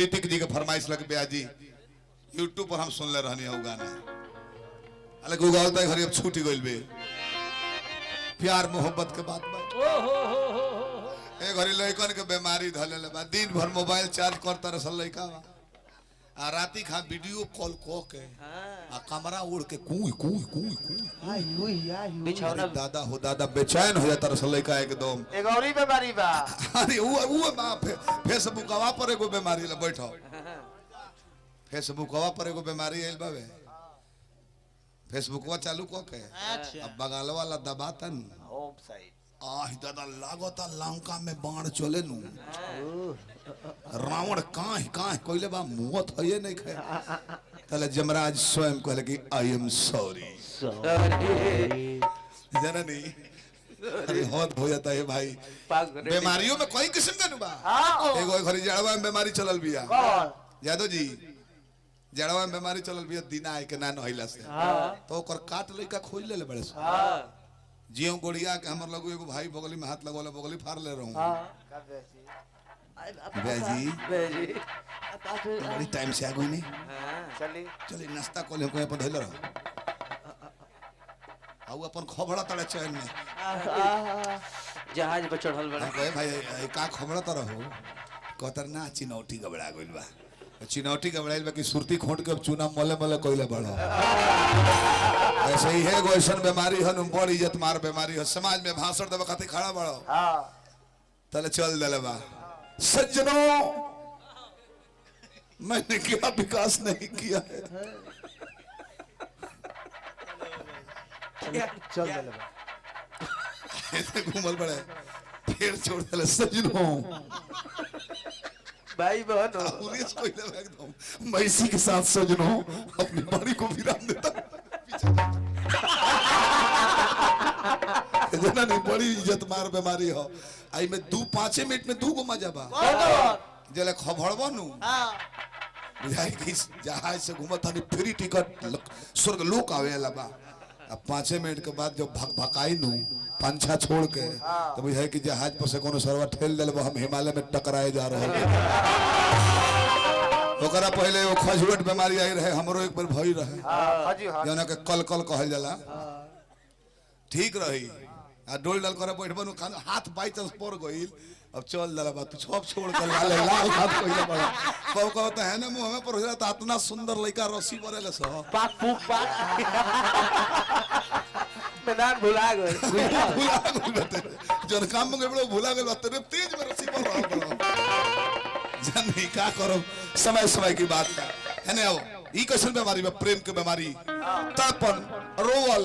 प्रीतिक जी के फरमाइश लग बया जी यूट्यूब पर हम सुन ले रहनी है गाना अलग उगावता घरी अब छूट गइल बे प्यार मोहब्बत के बात बा ए घरी लइकन के बीमारी धले बा दिन भर मोबाइल चार्ज करता रसल लइका बा आ राती खा वीडियो कॉल को के आ कमरा उड़ के कूई कूई कूई कूई बिछौना दादा हो दादा बेचैन हो जाता रसल लइका एकदम एक औरी बीमारी बा अरे वो बा फेसबुकवा पर एगो बीमारी ल बैठो फेसबुकवा पर एगो बीमारी आइल बावे फेसबुकवा चालू को के अब बगल वाला दबातन होम साइड आह दादा लागता लंका में बाण चले नु रावण काहे कोइले बा मुवत हये नहीं खे तले जमराज स्वयं कहले कि आई एम सॉरी जाना नहीं अरे होत हो जाता है भाई बीमारियों में कोई किस्म का नु बा एगो घरी जड़वा में बीमारी चलल बिया यादव जी जड़वा में बीमारी चलल बिया दिना आए के ना नहिला से तो ओकर काट लइका खोज ले बड़े से जियो गोड़िया के हमर लगो एगो भाई बगली में हाथ लगोले बगली फाड़ ले रहूं बेजी बड़ी टाइम से आ गई नहीं चली चली नाश्ता कोले को अपन धइल रहो आउ अपन खबड़ा तड़े चैन में जहाज पर चढ़ल बड़ा कहे भाई का खबड़ा त रहो कतर ना चिनौटी गबड़ा गइल बा चिनौटी गबड़ाइल बा कि सुरती खोट के चूना मले मले कोइले बड़ो ऐसे ही है गोइसन बीमारी हन बड़ी इज्जत मार बीमारी हो समाज में भाषण देवे खातिर खड़ा बड़ो तले चल देले बा सज्जनों मैंने क्या विकास नहीं किया है चल देले बा ऐसे घूमल बड़े फिर छोड़ देले सज्जनों भाई बहन पुलिस कोई लगा एकदम मैसी के साथ सज्जनों अपनी बारी को विराम देता जना नहीं बड़ी इज्जत मार बीमारी हो आई में 2-5 मिनट में 2 गो मजा बा जले खबरबो नु बुझाई कि जहाज से घूमत हनी फ्री टिकट स्वर्ग लोक आवेला बा अब 5 मिनट के बाद जब भक भकाई नु पंछा छोड़ के तो बुझाई कि जहाज पर से कोनो सरवा ठेल देल हम हिमालय में टकराए जा रहे ओकरा पहले वो खजुवट बीमारी आई रहे हमरो एक बार भई रहे जना के कल कल कहल जाला ठीक रही आ डोल डाल करे बैठबनु हाथ बाई चांस पड़ गइल अब चल दला बा तू छप छोड़ कर लाल लाल हाथ कइले बड़ा कब तो है ना मुंह में पर हो जाता इतना सुंदर लइका रस्सी बरेले सो पाक फूक पाक मैदान भुला गए जन काम में बड़ो भुला गेल तेरे तेज में रस्सी पर रहो जन नहीं का करो समय समय की बात है ना ई कैसन बीमारी में प्रेम के बीमारी तड़पन रोवल